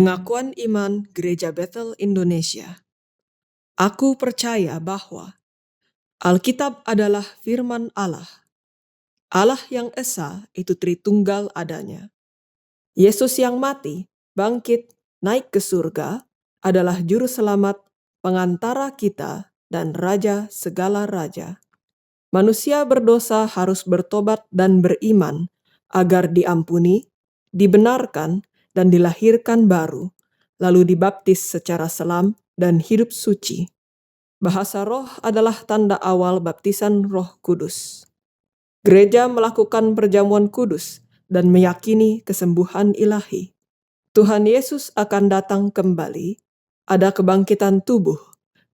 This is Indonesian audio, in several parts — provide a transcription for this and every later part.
Pengakuan Iman Gereja Bethel Indonesia. Aku percaya bahwa Alkitab adalah firman Allah. Allah yang esa itu Tritunggal adanya. Yesus yang mati, bangkit, naik ke surga adalah juru selamat, pengantara kita, dan raja segala raja. Manusia berdosa harus bertobat dan beriman agar diampuni, dibenarkan, dan dilahirkan baru, lalu dibaptis secara selam dan hidup suci. Bahasa roh adalah tanda awal baptisan Roh Kudus. Gereja melakukan perjamuan kudus dan meyakini kesembuhan ilahi. Tuhan Yesus akan datang kembali, ada kebangkitan tubuh,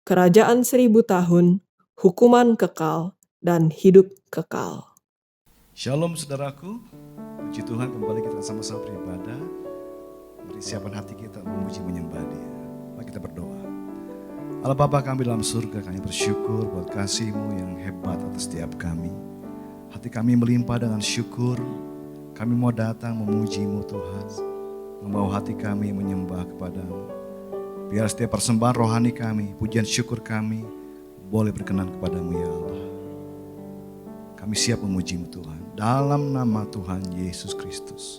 kerajaan 1000 tahun, hukuman kekal, dan hidup kekal. Shalom saudaraku, puji Tuhan kembali kita sama-sama beribadah. Mari siapkan hati kita memuji menyembah Dia. Mari kita berdoa. Allah Bapa kami dalam surga, kami bersyukur buat kasih-Mu yang hebat atas setiap kami. Hati kami melimpah dengan syukur, kami mau datang memuji-Mu Tuhan. Membawa hati kami menyembah kepada-Mu. Biar setiap persembahan rohani kami, pujian syukur kami, boleh berkenan kepada-Mu ya Allah. Kami siap memuji-Mu Tuhan, dalam nama Tuhan Yesus Kristus.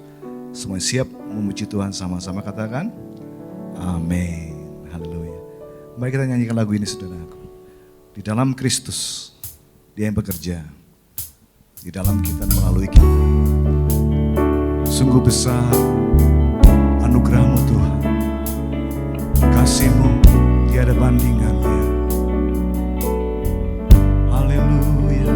Semua siap memuji Tuhan sama-sama, katakan amin. Haleluya. Mari kita nyanyikan lagu ini saudaraku. Di dalam Kristus, Dia yang bekerja. Di dalam kita melalui kita. Sungguh besar anugerah-Mu Tuhan. Kasih-Mu tiada bandingannya. Haleluya.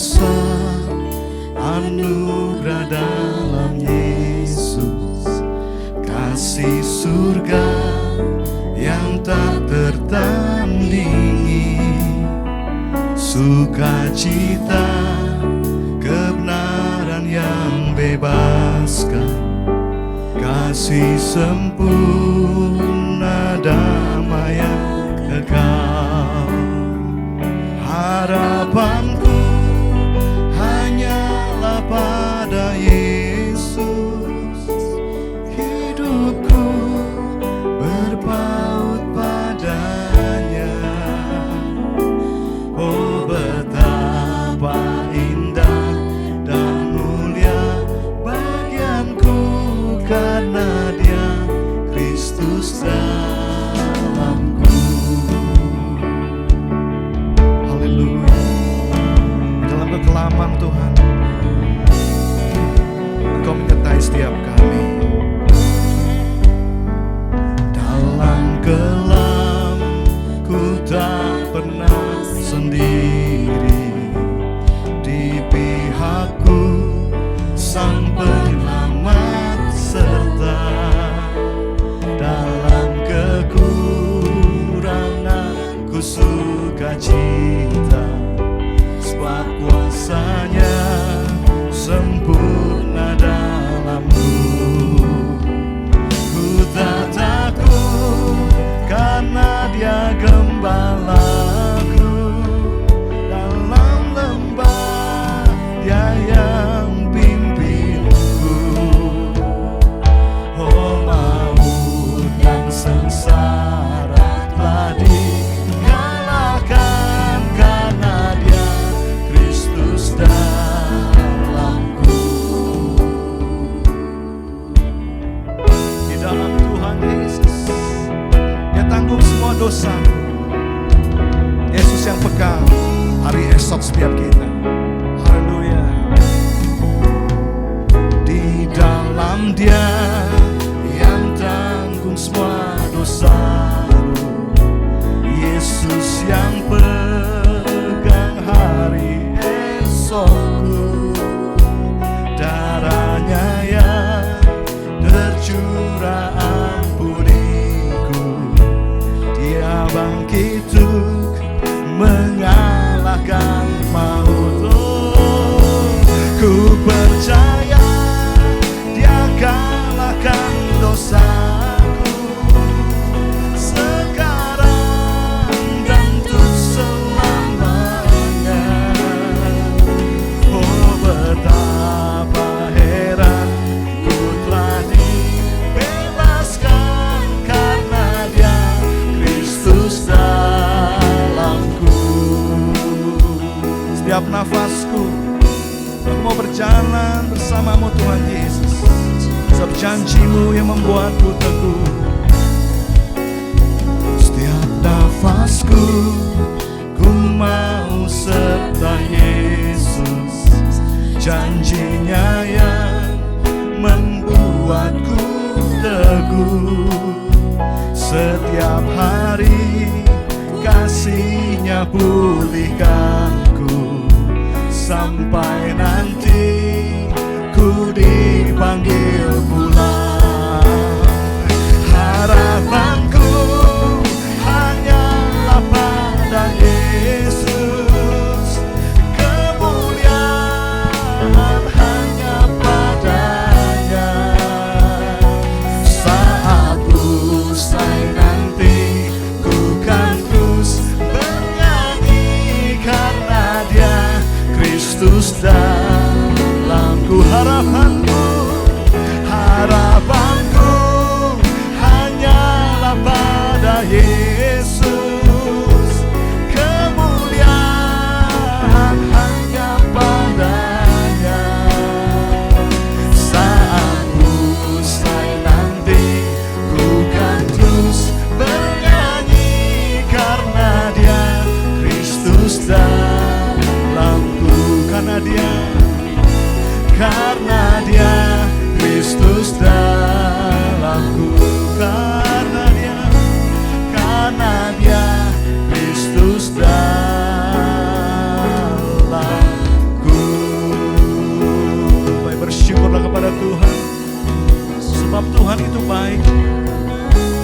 Besar anugerah dalam Yesus, kasih surga yang tak tertandingi, sukacita kebenaran yang bebaskan, kasih sempurna damai yang kekal. Harapanku hanyalah pada Yesus, hidupku berpaut padanya. Oh betapa indah dan mulia bagianku, karena Dia Kristus dalamku. Kelaman Tuhan, Engkau menyertai setiap kami. Dalam kelam ku tak pernah sendiri, di pihakku Sang Penyelamat serta dalam kekuranganku sukacita. Sebab kuasa-Nya sempurna dalamku. Ku tak takut karena Dia gembalaku. Dalam lembah Dia yang pimpinku. Oh maut dan sengsara telah dikalahkan karena Dia Kristus dalamku. Di dalam Tuhan Yesus, Dia tanggung semua dosa. Yesus yang pegang hari esok setiap kita. Haleluya. Di dalam Dia yang tanggung semua dosa. Yesus yang pegang hari esokku, darah-Nya yang tercurah ampuniku. Dia bangkit untuk mengalahkan maut. Oh, ku percaya Dia kalahkan dosa. setiap nafasku. Aku mau berjalan bersamamu Tuhan Yesus. Sebab janjimu yang membuatku teguh. Setiap nafasku ku mau serta Yesus. Janjinya yang membuatku teguh. Setiap hari kasih-Nya pulihkanku. Sampai nanti ku dipanggil pulang. Harapanku hanyalah pada Yesus. Kemuliaan hanya padanya. Saat usai nanti ku kan terus bernyanyi karena Dia Kristus dalamku. Harapanku hanyalah pada Yesus. Kemuliaan hanya padanya. Saat usai nanti ku kan terus bernyanyi karena Dia Kristus dalamku. Karena Dia Kristus dalamku. Karena Dia Kristus dalamku. Baik, bersyukurlah kepada Tuhan. Sebab Tuhan itu baik,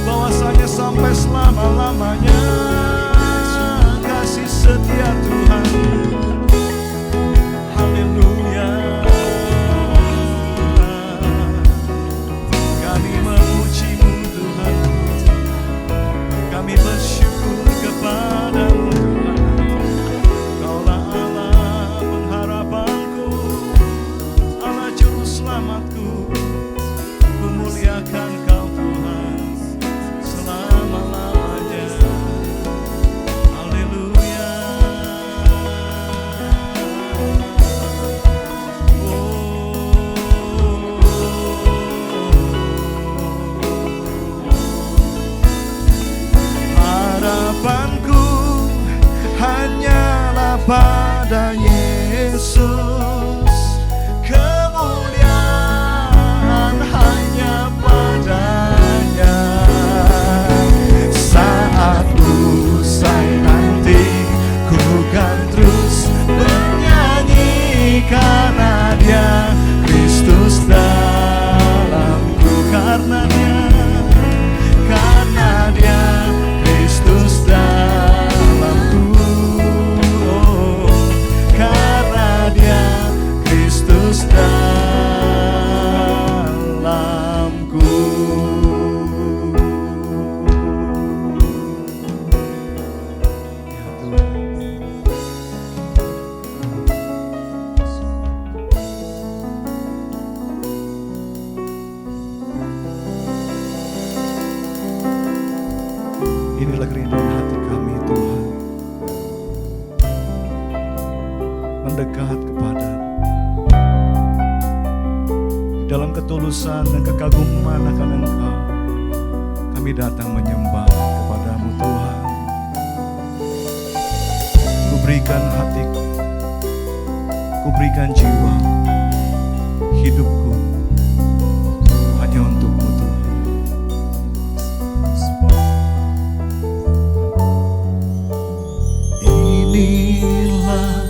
bahwasanya sampai selama-lamanya kasih setia Tuhan. Haleluya. Kami memuji-Mu Tuhan. Kami bersyukur kepada-Mu Tuhan. Kaulah Allah pengharapanku, Allah juru selamatku. Memuliakan Kau Tuhan selama-lamanya. Haleluya. Harapanku hanyalah pada Yesus. Kemuliaan hanya padanya. Saat usai nanti ku kan terus bernyanyi karena Dia Kristus dalamku. Karena Dia Kristus dalamku. Karena Dia Kristus dalamku. Inilah kerinduan hati kami Tuhan, mendekat kepada-Mu dalam ketulusan dan kekaguman akan Engkau. Kami datang menyembah kepada-Mu Tuhan. Ku berikan hatiku, ku berikan jiwa, hidupku hanya untuk-Mu Tuhan. Inilah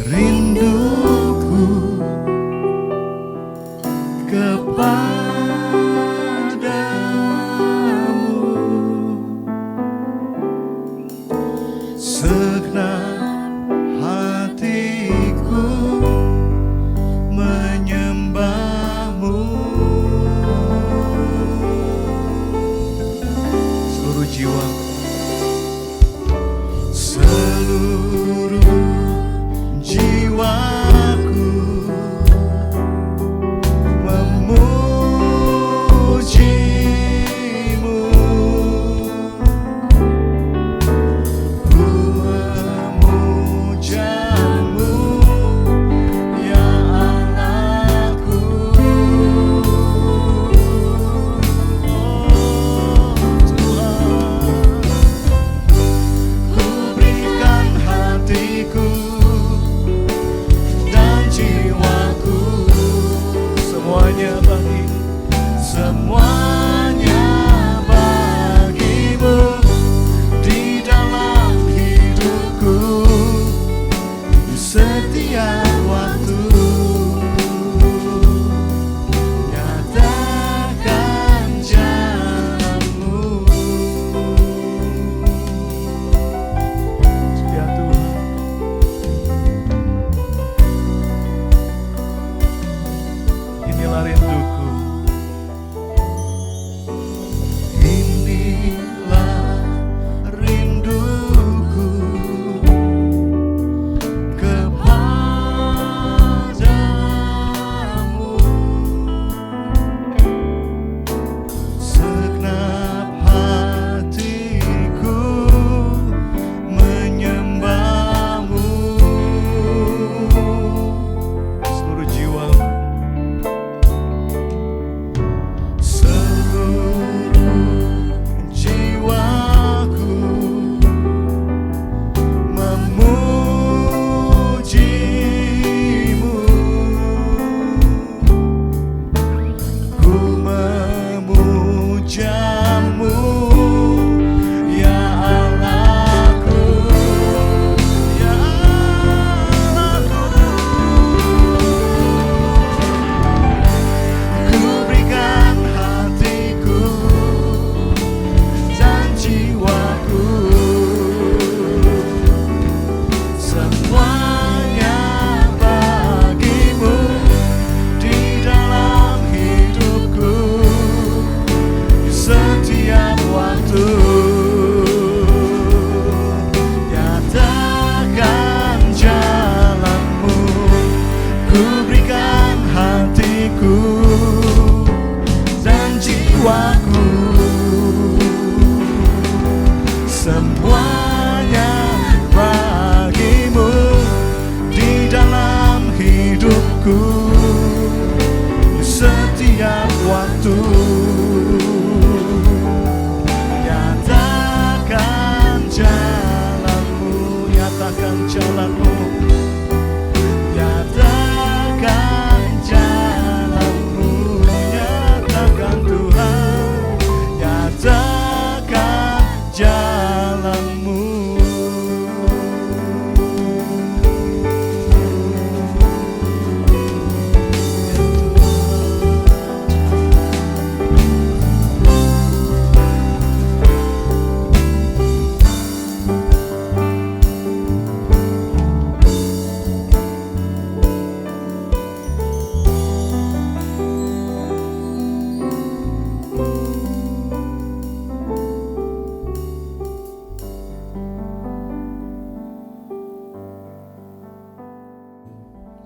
rinduku kepada-Mu. Segenap hatiku menyembah-Mu. Seluruh jiwa, seluruh jiwaku memuji-Mu. Ku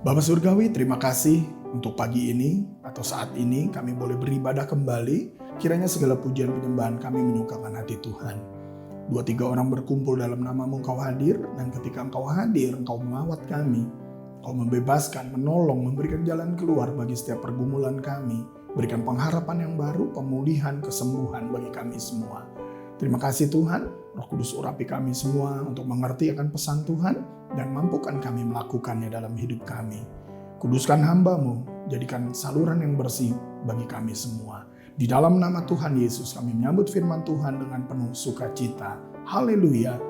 Bapa Surgawi, terima kasih untuk pagi ini atau saat ini kami boleh beribadah kembali. Kiranya segala pujian penyembahan kami menyukakan hati Tuhan. 2-3 orang berkumpul dalam nama-Mu, Engkau hadir, dan ketika Engkau hadir, Engkau melawat kami. Engkau membebaskan, menolong, memberikan jalan keluar bagi setiap pergumulan kami. Berikan pengharapan yang baru, pemulihan, kesembuhan bagi kami semua. Terima kasih Tuhan, Roh Kudus urapi kami semua untuk mengerti akan pesan Tuhan dan mampukan kami melakukannya dalam hidup kami. Kuduskan hamba-Mu, jadikan saluran yang bersih bagi kami semua. Di dalam nama Tuhan Yesus kami menyambut firman Tuhan dengan penuh sukacita. Haleluya.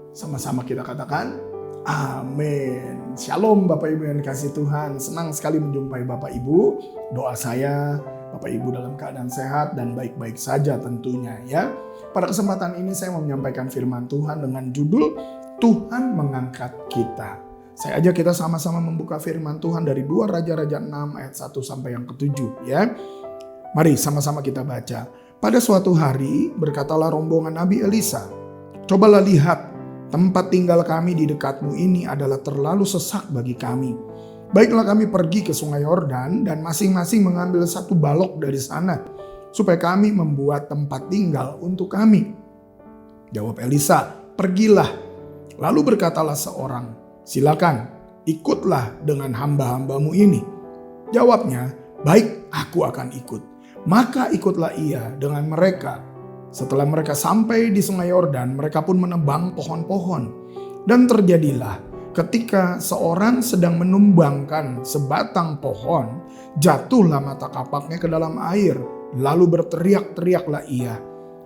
Sama-sama kita katakan, amin. Shalom Bapak Ibu yang dikasih Tuhan. Senang sekali menjumpai Bapak Ibu. Doa saya, Bapak Ibu dalam keadaan sehat dan baik-baik saja tentunya ya. Pada kesempatan ini saya mau menyampaikan firman Tuhan dengan judul Tuhan mengangkat kita. Saya ajak kita sama-sama membuka firman Tuhan dari 2 Raja-Raja 6 ayat 1 sampai yang ke-7 ya. Mari sama-sama kita baca. Pada suatu hari berkatalah rombongan Nabi Elisa, "Cobalah lihat, tempat tinggal kami di dekatmu ini adalah terlalu sesak bagi kami. Baiklah kami pergi ke sungai Yordan dan masing-masing mengambil 1 balok dari sana, supaya kami membuat tempat tinggal untuk kami." Jawab Elisa, "Pergilah." Lalu berkatalah seorang, "Silakan, ikutlah dengan hamba-hambamu ini." Jawabnya, "Baik, aku akan ikut." Maka ikutlah ia dengan mereka. Setelah mereka sampai di sungai Yordan, mereka pun menebang pohon-pohon. Dan terjadilah ketika seorang sedang menumbangkan sebatang pohon, jatuhlah mata kapaknya ke dalam air. Lalu berteriak-teriaklah ia,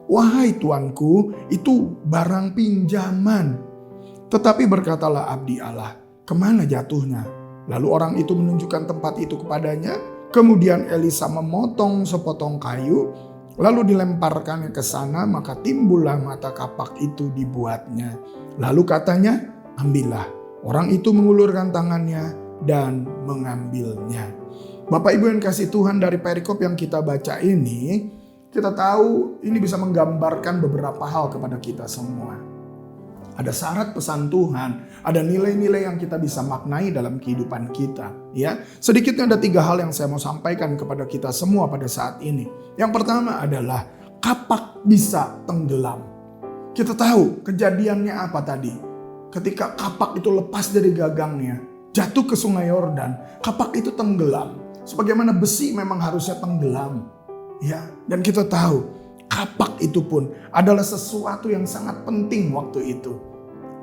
"Wahai tuanku, itu barang pinjaman." Tetapi berkatalah abdi Allah, "Kemana jatuhnya?" Lalu orang itu menunjukkan tempat itu kepadanya. Kemudian Elisa memotong sepotong kayu, lalu dilemparkannya ke sana, maka timbullah mata kapak itu dibuatnya. Lalu katanya, "Ambillah." Orang itu mengulurkan tangannya dan mengambilnya. Bapak Ibu yang kasih Tuhan, dari perikop yang kita baca ini, kita tahu ini bisa menggambarkan beberapa hal kepada kita semua. Ada syarat pesan Tuhan, ada nilai-nilai yang kita bisa maknai dalam kehidupan kita. Ya, sedikitnya ada 3 hal yang saya mau sampaikan kepada kita semua pada saat ini. Yang pertama adalah kapak bisa tenggelam. Kita tahu kejadiannya apa tadi. Ketika kapak itu lepas dari gagangnya, jatuh ke sungai Yordan, kapak itu tenggelam. Sebagaimana besi memang harusnya tenggelam. Ya, dan kita tahu kapak itu pun adalah sesuatu yang sangat penting waktu itu.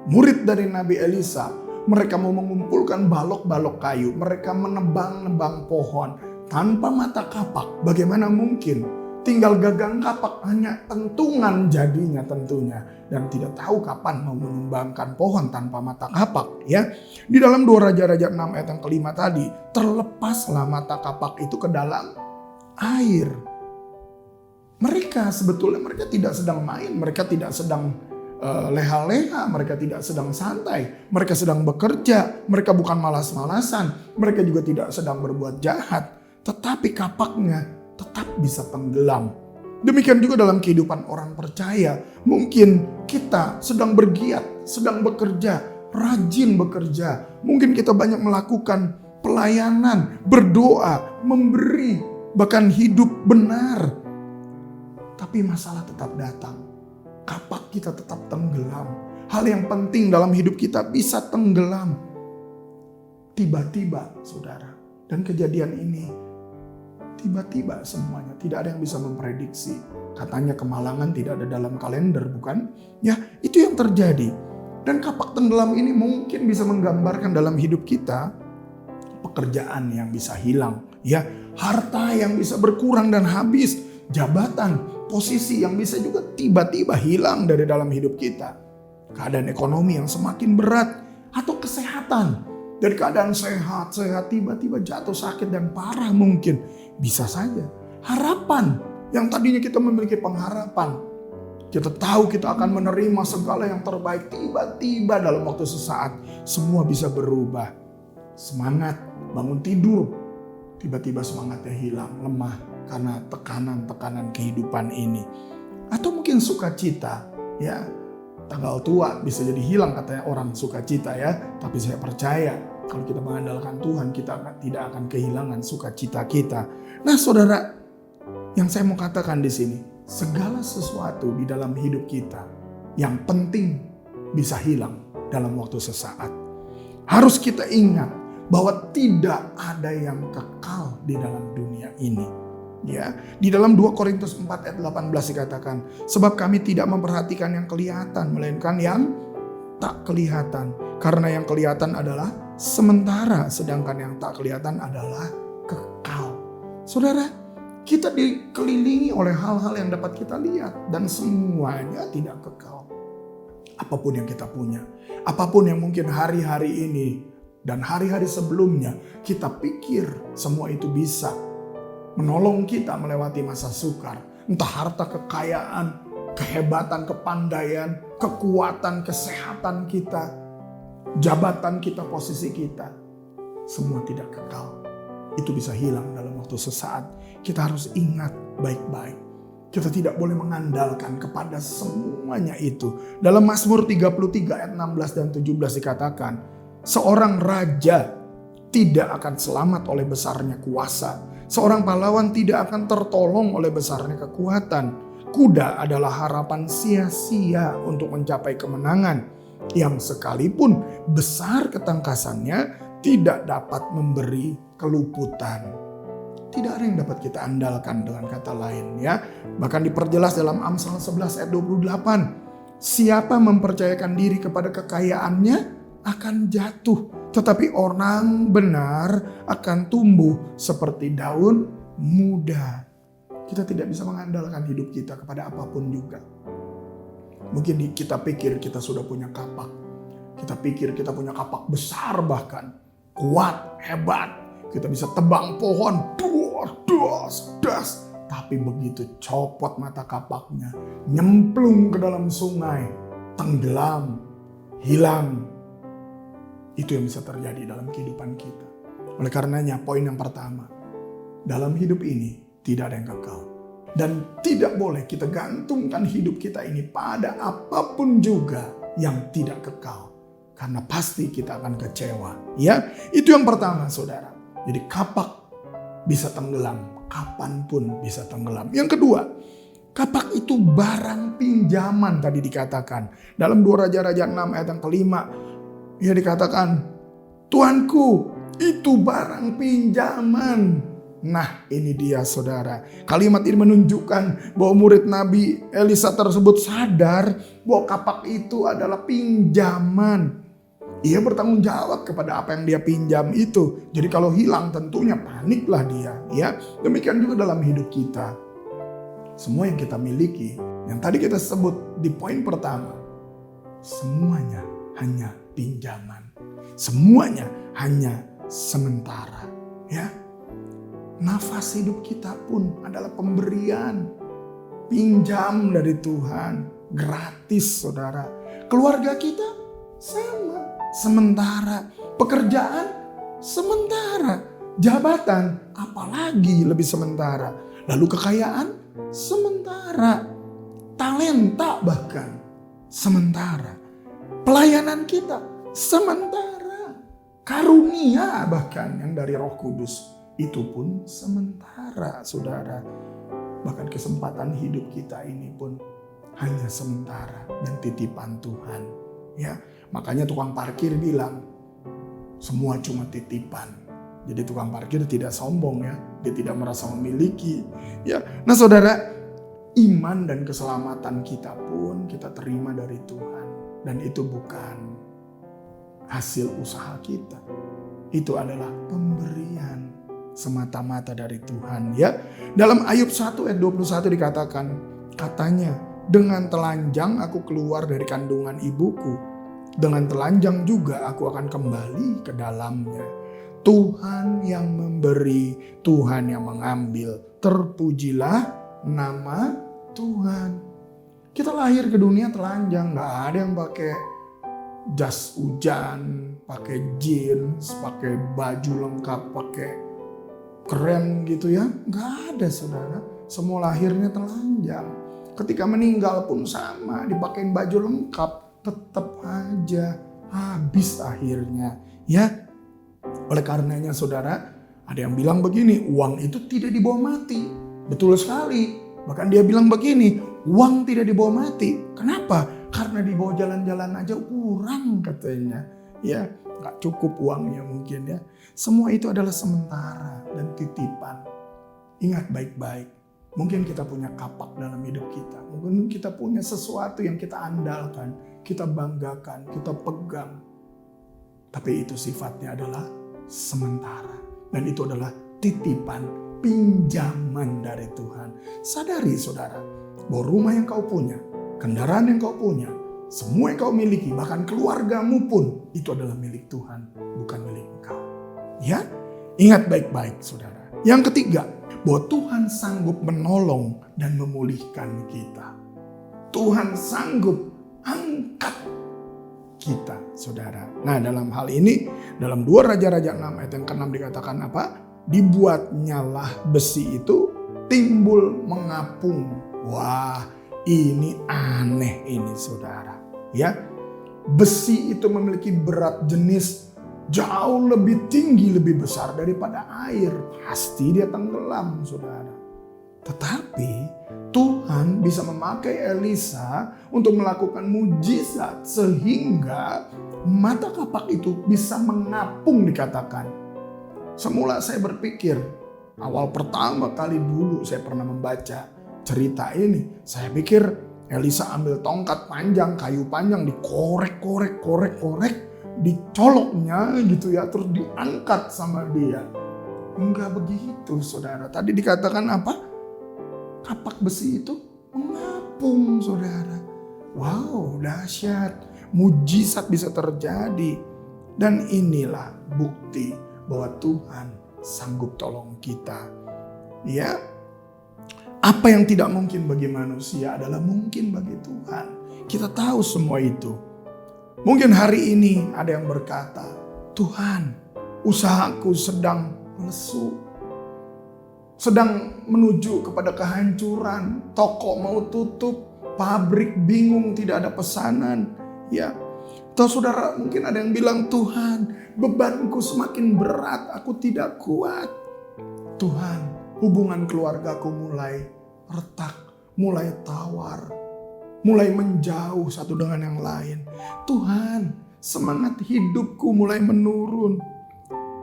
Murid dari Nabi Elisa, mereka mau mengumpulkan balok-balok kayu, mereka menebang-nebang pohon tanpa mata kapak. Bagaimana mungkin? Tinggal gagang kapak, hanya pentungan jadinya tentunya. Dan tidak tahu kapan mau menumbangkan pohon tanpa mata kapak. Ya, di dalam 2 Raja-Raja 6 ayat yang ke-5 tadi, terlepaslah mata kapak itu ke dalam air. Mereka sebetulnya tidak sedang main, mereka tidak sedang leha-leha, mereka tidak sedang santai, mereka sedang bekerja, mereka bukan malas-malasan, mereka juga tidak sedang berbuat jahat, tetapi kapaknya tetap bisa tenggelam. Demikian juga dalam kehidupan orang percaya, mungkin kita sedang bergiat, sedang bekerja, rajin bekerja, mungkin kita banyak melakukan pelayanan, berdoa, memberi, bahkan hidup benar. Tapi masalah tetap datang. Kapak kita tetap tenggelam. Hal yang penting dalam hidup kita bisa tenggelam. Tiba-tiba, saudara. Dan kejadian ini tiba-tiba semuanya. Tidak ada yang bisa memprediksi. Katanya kemalangan tidak ada dalam kalender, bukan? Ya, itu yang terjadi. Dan kapak tenggelam ini mungkin bisa menggambarkan dalam hidup kita pekerjaan yang bisa hilang. Ya, harta yang bisa berkurang dan habis. Jabatan, posisi yang bisa juga tiba-tiba hilang dari dalam hidup kita. Keadaan ekonomi yang semakin berat. Atau kesehatan. Dari keadaan sehat tiba-tiba jatuh sakit dan parah mungkin. Bisa saja. Harapan. Yang tadinya kita memiliki pengharapan. Kita tahu kita akan menerima segala yang terbaik. Tiba-tiba dalam waktu sesaat. Semua bisa berubah. Semangat, bangun tidur. Tiba-tiba semangatnya hilang, lemah. Karena tekanan-tekanan kehidupan ini. Atau mungkin sukacita. Ya, Tanggal tua bisa jadi hilang katanya orang sukacita ya. Tapi saya percaya kalau kita mengandalkan Tuhan, kita tidak akan kehilangan sukacita kita. Nah saudara, yang saya mau katakan di sini, segala sesuatu di dalam hidup kita yang penting bisa hilang dalam waktu sesaat. Harus kita ingat bahwa tidak ada yang kekal di dalam dunia ini. Ya, di dalam 2 Korintus 4 ayat 18 dikatakan, sebab kami tidak memperhatikan yang kelihatan, melainkan yang tak kelihatan. Karena yang kelihatan adalah sementara, sedangkan yang tak kelihatan adalah kekal. Saudara, kita dikelilingi oleh hal-hal yang dapat kita lihat dan semuanya tidak kekal. Apapun yang kita punya, apapun yang mungkin hari-hari ini dan hari-hari sebelumnya kita pikir semua itu bisa menolong kita melewati masa sukar. Entah harta kekayaan, kehebatan, kepandaian, kekuatan, kesehatan kita, jabatan kita, posisi kita. Semua tidak kekal. Itu bisa hilang dalam waktu sesaat. Kita harus ingat baik-baik. Kita tidak boleh mengandalkan kepada semuanya itu. Dalam Mazmur 33 ayat 16 dan 17 dikatakan, seorang raja tidak akan selamat oleh besarnya kuasa. Seorang pahlawan tidak akan tertolong oleh besarnya kekuatan. Kuda adalah harapan sia-sia untuk mencapai kemenangan, yang sekalipun besar ketangkasannya tidak dapat memberi keluputan. Tidak ada yang dapat kita andalkan, dengan kata lain ya. Bahkan diperjelas dalam Amsal 11 ayat 28. Siapa mempercayakan diri kepada kekayaannya akan jatuh, tetapi orang benar akan tumbuh seperti daun muda. Kita tidak bisa mengandalkan hidup kita kepada apapun juga. Mungkin kita pikir kita sudah punya kapak. Kita pikir kita punya kapak besar bahkan. Kuat, hebat. Kita bisa tebang pohon. Das. Tapi begitu copot mata kapaknya. Nyemplung ke dalam sungai. Tenggelam. Hilang. Itu yang bisa terjadi dalam kehidupan kita. Oleh karenanya poin yang pertama. Dalam hidup ini tidak ada yang kekal. Dan tidak boleh kita gantungkan hidup kita ini pada apapun juga yang tidak kekal. Karena pasti kita akan kecewa. Ya, itu yang pertama saudara. Jadi kapak bisa tenggelam. Kapanpun bisa tenggelam. Yang kedua, kapak itu barang pinjaman tadi dikatakan. Dalam 2 Raja-Raja 6 ayat yang kelima. Ya dikatakan, Tuanku itu barang pinjaman. Nah ini dia saudara. Kalimat ini menunjukkan bahwa murid Nabi Elisa tersebut sadar bahwa kapak itu adalah pinjaman. Ia bertanggung jawab kepada apa yang dia pinjam itu. Jadi kalau hilang tentunya paniklah dia. Ya, demikian juga dalam hidup kita. Semua yang kita miliki, yang tadi kita sebut di poin pertama, semuanya hanya pinjaman. Semuanya hanya sementara. Ya, nafas hidup kita pun adalah pemberian, pinjam dari Tuhan, gratis saudara. Keluarga kita sama. Sementara, pekerjaan sementara, jabatan apalagi lebih sementara, lalu kekayaan sementara, talenta bahkan sementara, pelayanan kita sementara, karunia bahkan yang dari Roh Kudus itu pun sementara saudara. Bahkan kesempatan hidup kita ini pun hanya sementara dan titipan Tuhan ya. Makanya tukang parkir bilang, semua cuma titipan. Jadi tukang parkir tidak sombong ya. Dia tidak merasa memiliki. Ya. Nah saudara, iman dan keselamatan kita pun kita terima dari Tuhan. Dan itu bukan hasil usaha kita. Itu adalah pemberian semata-mata dari Tuhan ya. Dalam Ayub 1 ayat 21 dikatakan, katanya, dengan telanjang aku keluar dari kandungan ibuku. Dengan telanjang juga aku akan kembali ke dalamnya. Tuhan yang memberi, Tuhan yang mengambil. Terpujilah nama Tuhan. Kita lahir ke dunia telanjang. Gak ada yang pakai jas hujan, pakai jeans, pakai baju lengkap, pakai keren gitu ya. Gak ada saudara. Semua lahirnya telanjang. Ketika meninggal pun sama, dipakein baju lengkap, tetap aja habis akhirnya. Ya, oleh karenanya saudara, ada yang bilang begini, uang itu tidak dibawa mati. Betul sekali. Bahkan dia bilang begini, uang tidak dibawa mati. Kenapa? Karena dibawa jalan-jalan aja kurang katanya. Ya, gak cukup uangnya mungkin ya. Semua itu adalah sementara dan titipan. Ingat baik-baik. Mungkin kita punya kapak dalam hidup kita. Mungkin kita punya sesuatu yang kita andalkan, kita banggakan, kita pegang. Tapi itu sifatnya adalah sementara. Dan itu adalah titipan, pinjaman dari Tuhan. Sadari saudara, bahwa rumah yang kau punya, kendaraan yang kau punya, semua yang kau miliki, bahkan keluargamu pun, itu adalah milik Tuhan, bukan milik engkau. Ya, ingat baik-baik saudara. Yang ketiga, bahwa Tuhan sanggup menolong dan memulihkan kita. Tuhan sanggup angkat kita, saudara. Nah, dalam hal ini, dalam 2 Raja-Raja 6 ayat yang ke-6 dikatakan apa? Dibuatnyalah besi itu timbul mengapung. Wah, ini aneh ini, saudara. Ya, besi itu memiliki berat jenis jauh lebih tinggi, lebih besar daripada air. Pasti dia tenggelam, saudara. Tetapi Tuhan bisa memakai Elisa untuk melakukan mujizat sehingga mata kapak itu bisa mengapung dikatakan. Semula saya berpikir, awal pertama kali dulu saya pernah membaca cerita ini, saya pikir Elisa ambil tongkat panjang, kayu panjang, dikorek, dicoloknya gitu ya, terus diangkat sama dia. Enggak begitu saudara. Tadi dikatakan apa? Kapak besi itu mengapung saudara. Wow, dahsyat. Mujizat bisa terjadi. Dan inilah bukti bahwa Tuhan sanggup tolong kita. Ya, apa yang tidak mungkin bagi manusia adalah mungkin bagi Tuhan. Kita tahu semua itu. Mungkin hari ini ada yang berkata, Tuhan, usahaku sedang lesu, sedang menuju kepada kehancuran, toko mau tutup, pabrik bingung, tidak ada pesanan. Ya, atau saudara mungkin ada yang bilang, Tuhan, bebanku semakin berat, aku tidak kuat. Tuhan, hubungan keluargaku mulai retak, mulai tawar, mulai menjauh satu dengan yang lain. Tuhan, semangat hidupku mulai menurun.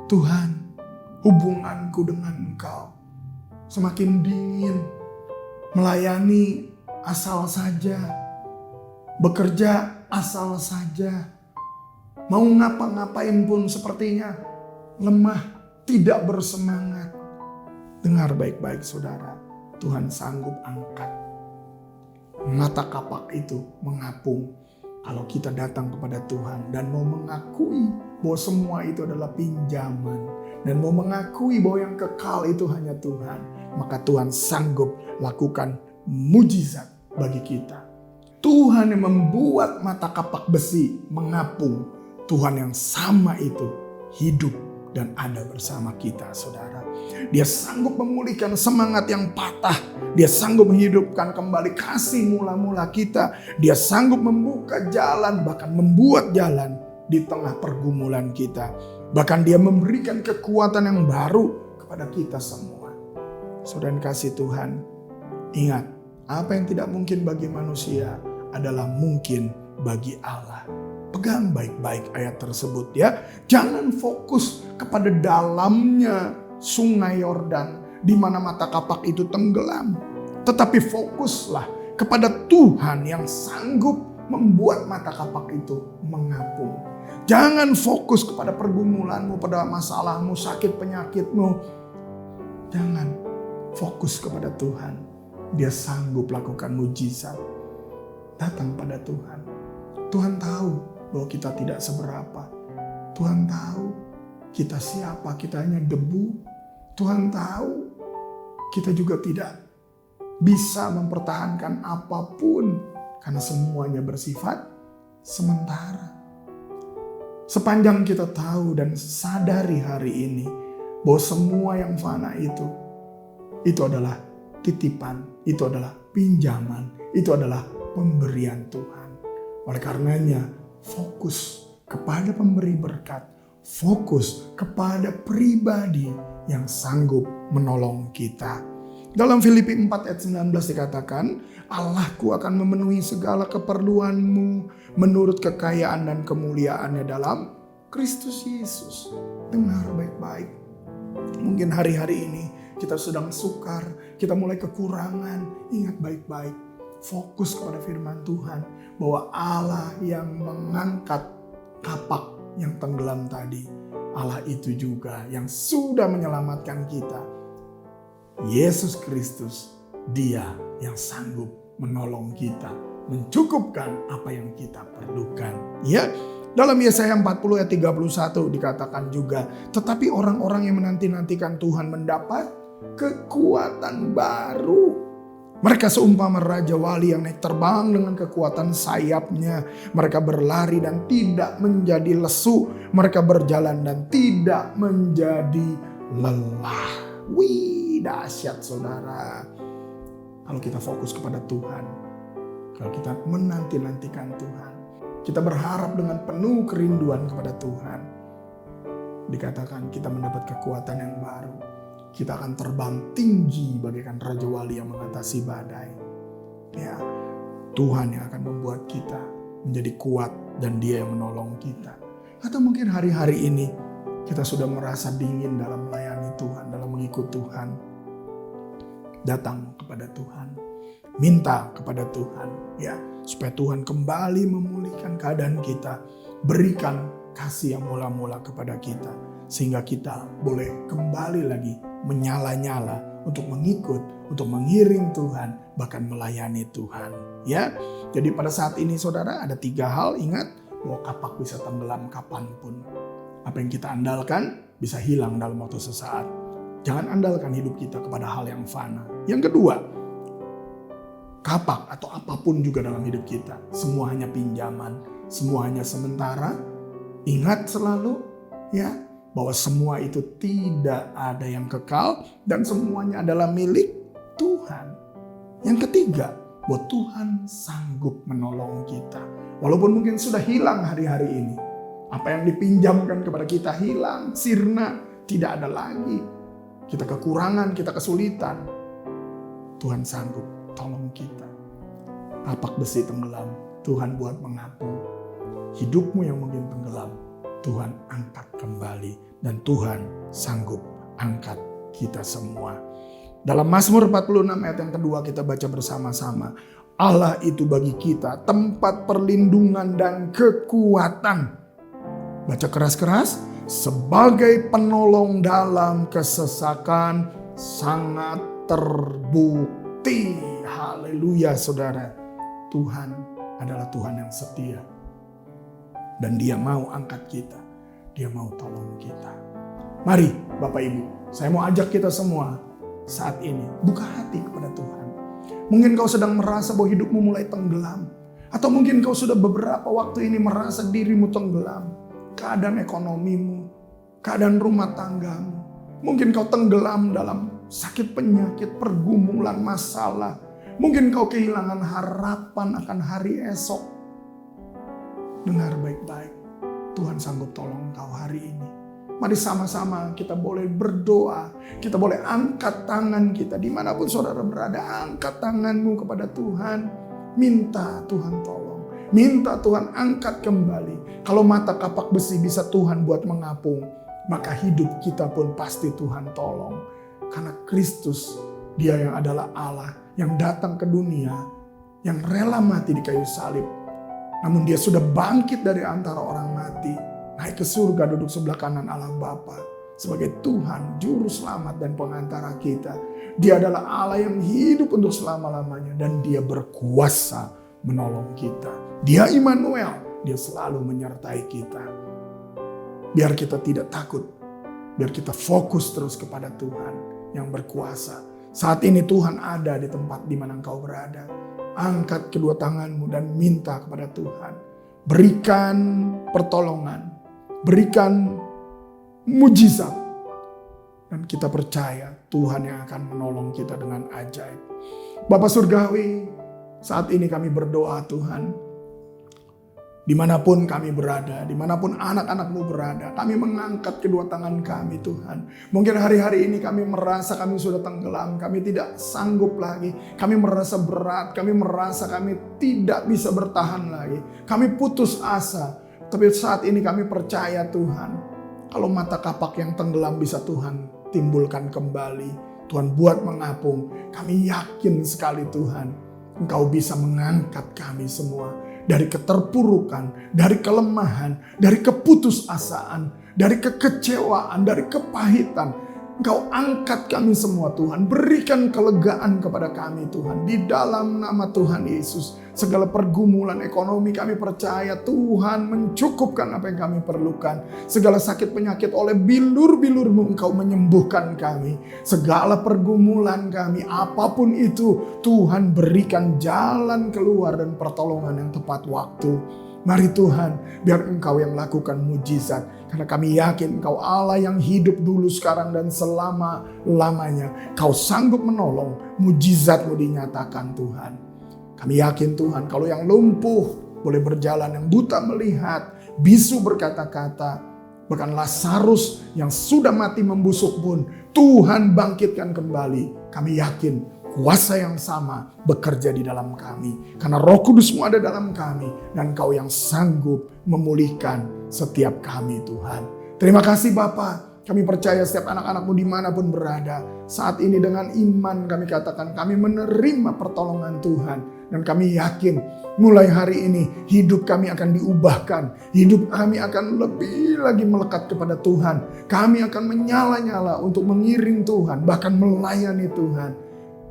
Tuhan, hubunganku dengan Engkau semakin dingin. Melayani asal saja, bekerja asal saja, mau ngapa-ngapain pun sepertinya lemah, tidak bersemangat. Dengar baik-baik saudara, Tuhan sanggup angkat mata kapak itu mengapung kalau kita datang kepada Tuhan dan mau mengakui bahwa semua itu adalah pinjaman dan mau mengakui bahwa yang kekal itu hanya Tuhan, maka Tuhan sanggup lakukan mujizat bagi kita. Tuhan yang membuat mata kapak besi mengapung, Tuhan yang sama itu hidup dan ada bersama kita saudara. Dia sanggup memulihkan semangat yang patah. Dia sanggup menghidupkan kembali kasih mula-mula kita. Dia sanggup membuka jalan, bahkan membuat jalan di tengah pergumulan kita. Bahkan dia memberikan kekuatan yang baru kepada kita semua. Saudara kasih Tuhan, ingat, apa yang tidak mungkin bagi manusia adalah mungkin bagi Allah. Pegang baik-baik ayat tersebut ya. Jangan fokus kepada dalamnya sungai Yordan di mana mata kapak itu tenggelam. Tetapi fokuslah kepada Tuhan yang sanggup membuat mata kapak itu mengapung. Jangan fokus kepada pergumulanmu, pada masalahmu, sakit penyakitmu. Jangan fokus kepada Tuhan. Dia sanggup lakukan mujizat. Datang pada Tuhan. Tuhan tahu bahwa kita tidak seberapa. Tuhan tahu kita siapa, kita hanya debu. Tuhan tahu kita juga tidak bisa mempertahankan apapun karena semuanya bersifat sementara. Sepanjang kita tahu dan sadari hari ini bahwa semua yang fana itu adalah titipan, itu adalah pinjaman, itu adalah pemberian Tuhan. Oleh karenanya, fokus kepada pemberi berkat, fokus kepada pribadi yang sanggup menolong kita. Dalam Filipi 4 ayat 19 dikatakan, Allahku akan memenuhi segala keperluanmu menurut kekayaan dan kemuliaannya dalam Kristus Yesus. Dengar baik-baik. Mungkin hari-hari ini kita sedang sukar, kita mulai kekurangan. Ingat baik-baik, fokus kepada firman Tuhan bahwa Allah yang mengangkat kapak yang tenggelam tadi, Allah itu juga yang sudah menyelamatkan kita. Yesus Kristus, Dia yang sanggup menolong kita, mencukupkan apa yang kita perlukan. Ya, dalam Yesaya 40 ayat 31 dikatakan juga, tetapi orang-orang yang menanti-nantikan Tuhan mendapat kekuatan baru. Mereka seumpama raja wali yang naik terbang dengan kekuatan sayapnya. Mereka berlari dan tidak menjadi lesu. Mereka berjalan dan tidak menjadi lelah. Wih, dahsyat saudara. Kalau kita fokus kepada Tuhan, kalau kita menanti-nantikan Tuhan, kita berharap dengan penuh kerinduan kepada Tuhan, dikatakan kita mendapat kekuatan yang baru. Kita akan terbang tinggi bagaikan Raja Wali yang mengatasi badai. Ya, Tuhan yang akan membuat kita menjadi kuat dan Dia yang menolong kita. Atau mungkin hari-hari ini kita sudah merasa dingin dalam melayani Tuhan, dalam mengikut Tuhan. Datang kepada Tuhan, minta kepada Tuhan, ya, supaya Tuhan kembali memulihkan keadaan kita, berikan kasih yang mula-mula kepada kita, sehingga kita boleh kembali lagi menyala-nyala untuk mengikut, untuk mengiring Tuhan, bahkan melayani Tuhan. Ya, jadi pada saat ini saudara ada 3 hal, ingat bahwa kapak bisa tenggelam kapanpun. Apa yang kita andalkan bisa hilang dalam waktu sesaat. Jangan andalkan hidup kita kepada hal yang fana. Yang kedua, kapak atau apapun juga dalam hidup kita, semua hanya pinjaman, semua hanya sementara. Ingat selalu ya, bahwa semua itu tidak ada yang kekal dan semuanya adalah milik Tuhan. Yang ketiga, bahwa Tuhan sanggup menolong kita. Walaupun mungkin sudah hilang hari-hari ini. Apa yang dipinjamkan kepada kita hilang, sirna, tidak ada lagi. Kita kekurangan, kita kesulitan. Tuhan sanggup tolong kita. Kapak besi tenggelam, Tuhan buat mengapung. Hidupmu yang mungkin tenggelam, Tuhan angkat kembali. Dan Tuhan sanggup angkat kita semua. Dalam Mazmur 46 ayat yang kedua kita baca bersama-sama. Allah itu bagi kita tempat perlindungan dan kekuatan. Baca keras-keras. Sebagai penolong dalam kesesakan sangat terbukti. Haleluya saudara. Tuhan adalah Tuhan yang setia. Dan Dia mau angkat kita. Dia mau tolong kita. Mari Bapak Ibu, saya mau ajak kita semua saat ini buka hati kepada Tuhan. Mungkin kau sedang merasa bahwa hidupmu mulai tenggelam. Atau mungkin kau sudah beberapa waktu ini merasa dirimu tenggelam. Keadaan ekonomimu, keadaan rumah tanggamu. Mungkin kau tenggelam dalam sakit penyakit, pergumulan, masalah. Mungkin kau kehilangan harapan akan hari esok. Dengar baik-baik. Tuhan sanggup tolong kau hari ini. Mari sama-sama kita boleh berdoa. Kita boleh angkat tangan kita. Dimanapun saudara berada, angkat tanganmu kepada Tuhan. Minta Tuhan tolong. Minta Tuhan angkat kembali. Kalau mata kapak besi bisa Tuhan buat mengapung, maka hidup kita pun pasti Tuhan tolong. Karena Kristus, Dia yang adalah Allah, yang datang ke dunia, yang rela mati di kayu salib. Namun Dia sudah bangkit dari antara orang mati, naik ke surga, duduk sebelah kanan Allah Bapa sebagai Tuhan, Juru Selamat dan Pengantara kita. Dia adalah Allah yang hidup untuk selama-lamanya dan Dia berkuasa menolong kita. Dia Immanuel, Dia selalu menyertai kita. Biar kita tidak takut, biar kita fokus terus kepada Tuhan yang berkuasa. Saat ini Tuhan ada di tempat di mana engkau berada. Angkat kedua tanganmu dan minta kepada Tuhan. Berikan pertolongan, berikan mujizat. Dan kita percaya Tuhan yang akan menolong kita dengan ajaib. Bapa Surgawi, saat ini kami berdoa Tuhan, dimanapun kami berada, dimanapun anak-anak-Mu berada, kami mengangkat kedua tangan kami Tuhan. Mungkin hari-hari ini kami merasa kami sudah tenggelam, kami tidak sanggup lagi, kami merasa berat, kami merasa kami tidak bisa bertahan lagi, kami putus asa. Tapi saat ini kami percaya Tuhan, kalau mata kapak yang tenggelam bisa Tuhan timbulkan kembali, Tuhan buat mengapung. Kami yakin sekali Tuhan, Engkau bisa mengangkat kami semua dari keterpurukan, dari kelemahan, dari keputusasaan, dari kekecewaan, dari kepahitan. Engkau angkat kami semua Tuhan, berikan kelegaan kepada kami Tuhan. Di dalam nama Tuhan Yesus, segala pergumulan ekonomi kami percaya Tuhan mencukupkan apa yang kami perlukan. Segala sakit penyakit oleh bilur-bilur-Mu Engkau menyembuhkan kami. Segala pergumulan kami, apapun itu, Tuhan berikan jalan keluar dan pertolongan yang tepat waktu. Mari Tuhan, biar Engkau yang lakukan mujizat. Karena kami yakin Engkau Allah yang hidup dulu, sekarang, dan selama-lamanya. Kau sanggup menolong, mujizat-Mu dinyatakan Tuhan. Kami yakin Tuhan, kalau yang lumpuh boleh berjalan, yang buta melihat, bisu berkata-kata, bahkan Lazarus yang sudah mati membusuk pun Tuhan bangkitkan kembali. Kami yakin kuasa yang sama bekerja di dalam kami. Karena Roh Kudus-Mu ada dalam kami. Dan Engkau yang sanggup memulihkan setiap kami Tuhan. Terima kasih Bapa. Kami percaya setiap anak-anak-Mu dimanapun berada. Saat ini dengan iman kami katakan kami menerima pertolongan Tuhan. Dan kami yakin mulai hari ini hidup kami akan diubahkan. Hidup kami akan lebih lagi melekat kepada Tuhan. Kami akan menyala-nyala untuk mengiring Tuhan. Bahkan melayani Tuhan.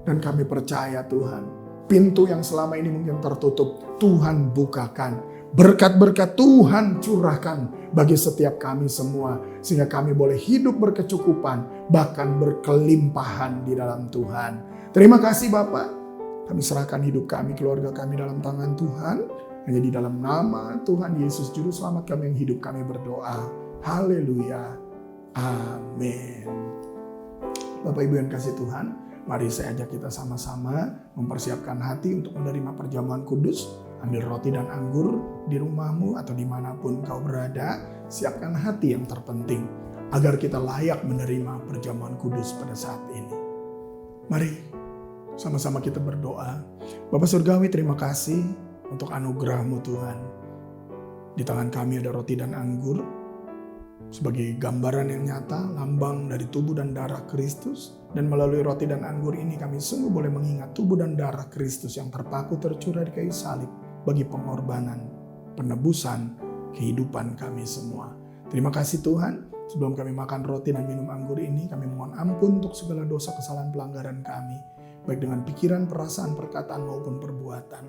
Dan kami percaya Tuhan, pintu yang selama ini mungkin tertutup, Tuhan bukakan. Berkat-berkat Tuhan curahkan bagi setiap kami semua. Sehingga kami boleh hidup berkecukupan, bahkan berkelimpahan di dalam Tuhan. Terima kasih Bapak. Kami serahkan hidup kami, keluarga kami dalam tangan Tuhan. Hanya di dalam nama Tuhan Yesus Juru Selamat kami yang hidup kami berdoa. Haleluya. Amin. Bapak Ibu yang kasih Tuhan, mari saya ajak kita sama-sama mempersiapkan hati untuk menerima perjamuan kudus. Ambil roti dan anggur di rumahmu atau dimanapun kau berada. Siapkan hati yang terpenting agar kita layak menerima perjamuan kudus pada saat ini. Mari sama-sama kita berdoa. Bapa Surgawi, terima kasih untuk anugerah-Mu Tuhan. Di tangan kami ada roti dan anggur sebagai gambaran yang nyata, lambang dari tubuh dan darah Kristus. Dan melalui roti dan anggur ini kami sungguh boleh mengingat tubuh dan darah Kristus yang terpaku tercurah di kayu salib bagi pengorbanan, penebusan, kehidupan kami semua. Terima kasih Tuhan. Sebelum kami makan roti dan minum anggur ini, kami mohon ampun untuk segala dosa kesalahan pelanggaran kami, baik dengan pikiran, perasaan, perkataan maupun perbuatan.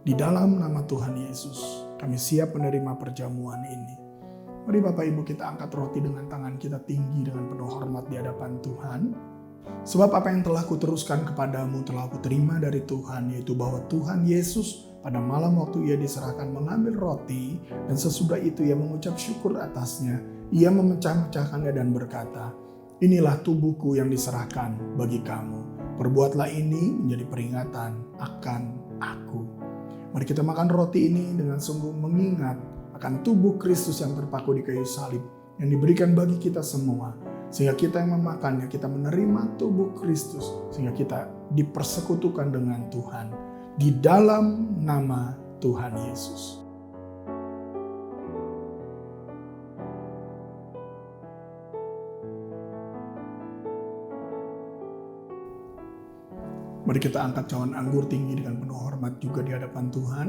Di dalam nama Tuhan Yesus, kami siap menerima perjamuan ini. Mari Bapak Ibu kita angkat roti dengan tangan kita tinggi dengan penuh hormat di hadapan Tuhan. Sebab apa yang telah kuteruskan kepadamu telah kuterima dari Tuhan, yaitu bahwa Tuhan Yesus pada malam waktu Ia diserahkan mengambil roti, dan sesudah itu Ia mengucap syukur atasnya. Ia memecah-mecahkannya dan berkata, "Inilah tubuhku yang diserahkan bagi kamu. Perbuatlah ini menjadi peringatan akan aku." Mari kita makan roti ini dengan sungguh mengingat akan tubuh Kristus yang terpaku di kayu salib yang diberikan bagi kita semua. Sehingga kita yang memakannya, kita menerima tubuh Kristus. Sehingga kita dipersekutukan dengan Tuhan. Di dalam nama Tuhan Yesus. Mari kita angkat cawan anggur tinggi dengan penuh hormat juga di hadapan Tuhan.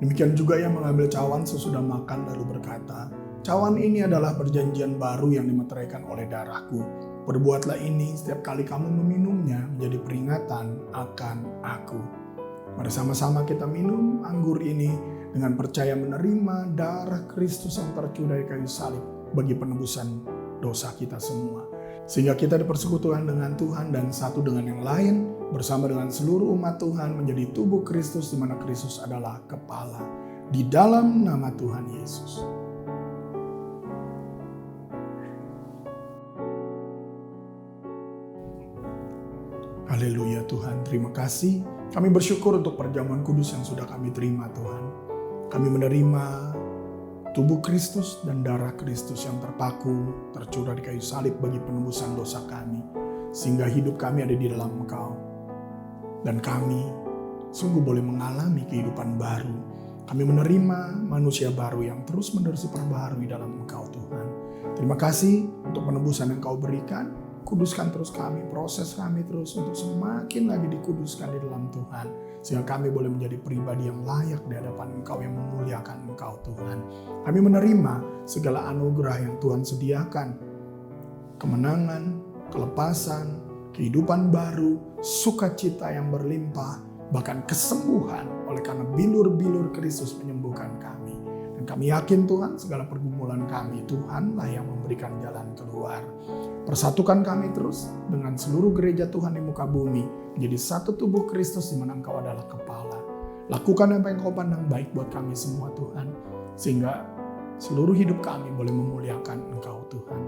Demikian juga yang mengambil cawan sesudah makan lalu berkata, "Cawan ini adalah perjanjian baru yang dimeteraikan oleh darahku. Perbuatlah ini setiap kali kamu meminumnya menjadi peringatan akan aku." Mari sama-sama kita minum anggur ini dengan percaya menerima darah Kristus yang tercurah di kayu salib bagi penebusan dosa kita semua. Sehingga kita dipersekutukan dengan Tuhan dan satu dengan yang lain bersama dengan seluruh umat Tuhan menjadi tubuh Kristus di mana Kristus adalah kepala. Di dalam nama Tuhan Yesus. Haleluya Tuhan, terima kasih. Kami bersyukur untuk perjamuan kudus yang sudah kami terima Tuhan. Kami menerima tubuh Kristus dan darah Kristus yang terpaku, tercurah di kayu salib bagi penebusan dosa kami. Sehingga hidup kami ada di dalam Engkau. Dan kami sungguh boleh mengalami kehidupan baru. Kami menerima manusia baru yang terus-menerus diperbaharui dalam Engkau Tuhan. Terima kasih untuk penebusan yang Kau berikan. Kuduskan terus kami, proses kami terus untuk semakin lagi dikuduskan di dalam Tuhan. Sehingga kami boleh menjadi pribadi yang layak di hadapan Engkau, yang memuliakan Engkau Tuhan. Kami menerima segala anugerah yang Tuhan sediakan. Kemenangan, kelepasan, kehidupan baru, sukacita yang berlimpah, bahkan kesembuhan oleh karena bilur-bilur Kristus menyembuhkan kami. Dan kami yakin Tuhan segala pergumulan kami, Tuhanlah yang memberikan jalan keluar. Persatukan kami terus dengan seluruh gereja Tuhan di muka bumi, menjadi satu tubuh Kristus di mana Engkau adalah kepala. Lakukan apa yang Kau pandang baik buat kami semua Tuhan, sehingga seluruh hidup kami boleh memuliakan Engkau Tuhan.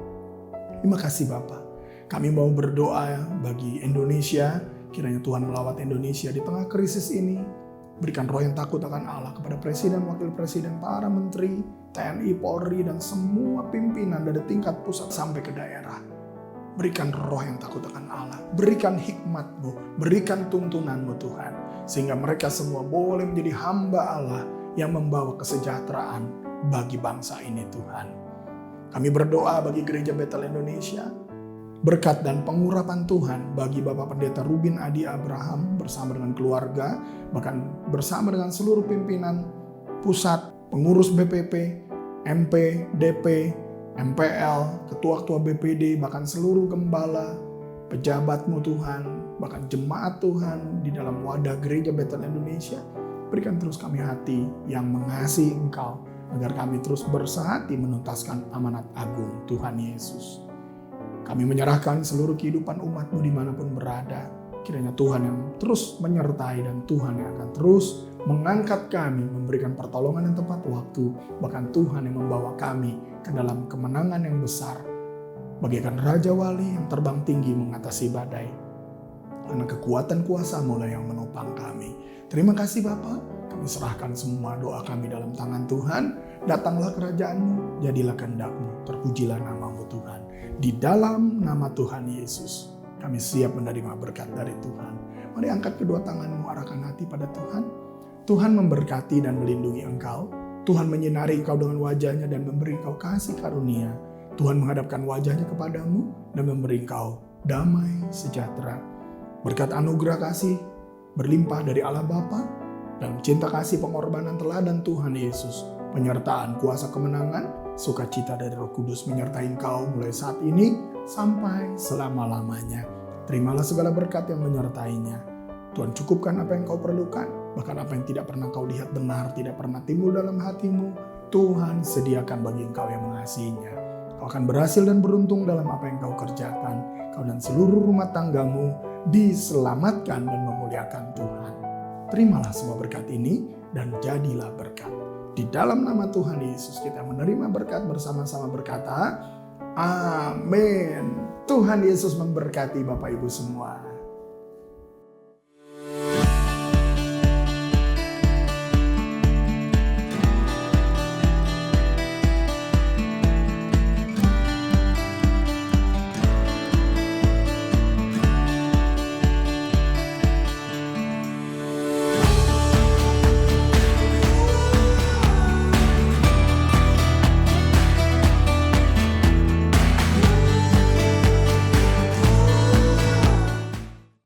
Terima kasih Bapa. Kami mau berdoa bagi Indonesia, kiranya Tuhan melawat Indonesia di tengah krisis ini. Berikan roh yang takut akan Allah kepada Presiden, Wakil Presiden, para Menteri, TNI, Polri, dan semua pimpinan dari tingkat pusat sampai ke daerah. Berikan roh yang takut akan Allah. Berikan hikmat-Mu, berikan tuntunan-Mu Tuhan. Sehingga mereka semua boleh menjadi hamba Allah yang membawa kesejahteraan bagi bangsa ini Tuhan. Kami berdoa bagi Gereja Bethel Indonesia. Berkat dan pengurapan Tuhan bagi Bapak Pendeta Rubin Adi Abraham bersama dengan keluarga, bahkan bersama dengan seluruh pimpinan pusat, pengurus BPP, MP, DP, MPL, ketua-ketua BPD, bahkan seluruh gembala, pejabat-Mu Tuhan, bahkan jemaat Tuhan di dalam wadah Gereja Bethel Indonesia. Berikan terus kami hati yang mengasihi Engkau, agar kami terus bersehati menuntaskan amanat agung Tuhan Yesus. Kami menyerahkan seluruh kehidupan umat-Mu dimanapun berada. Kiranya Tuhan yang terus menyertai dan Tuhan yang akan terus mengangkat kami, memberikan pertolongan yang tepat waktu. Bahkan Tuhan yang membawa kami ke dalam kemenangan yang besar. Bagaikan Raja Wali yang terbang tinggi mengatasi badai. Karena kekuatan kuasa-Mu lah yang menopang kami. Terima kasih Bapa. Kami serahkan semua doa kami dalam tangan Tuhan. Datanglah kerajaan-Mu, jadilah kehendak-Mu, terpujilah nama-Mu Tuhan. Di dalam nama Tuhan Yesus, kami siap menerima berkat dari Tuhan. Mari angkat kedua tanganmu, arahkan hati pada Tuhan. Tuhan memberkati dan melindungi engkau. Tuhan menyinari engkau dengan wajahnya dan memberi engkau kasih karunia. Tuhan menghadapkan wajahnya kepadamu dan memberi engkau damai sejahtera. Berkat anugerah kasih berlimpah dari Allah Bapa, dalam cinta kasih pengorbanan teladan Tuhan Yesus, penyertaan kuasa kemenangan, sukacita dari Roh Kudus menyertai engkau mulai saat ini sampai selama-lamanya. Terimalah segala berkat yang menyertainya. Tuhan cukupkan apa yang kau perlukan, bahkan apa yang tidak pernah kau lihat benar, tidak pernah timbul dalam hatimu, Tuhan sediakan bagi engkau yang mengasihinya. Kau akan berhasil dan beruntung dalam apa yang kau kerjakan. Kau dan seluruh rumah tanggamu diselamatkan dan memuliakan Tuhan. Terimalah semua berkat ini dan jadilah berkat. Di dalam nama Tuhan Yesus kita menerima berkat bersama-sama berkata, Amin. Tuhan Yesus memberkati Bapak Ibu semua.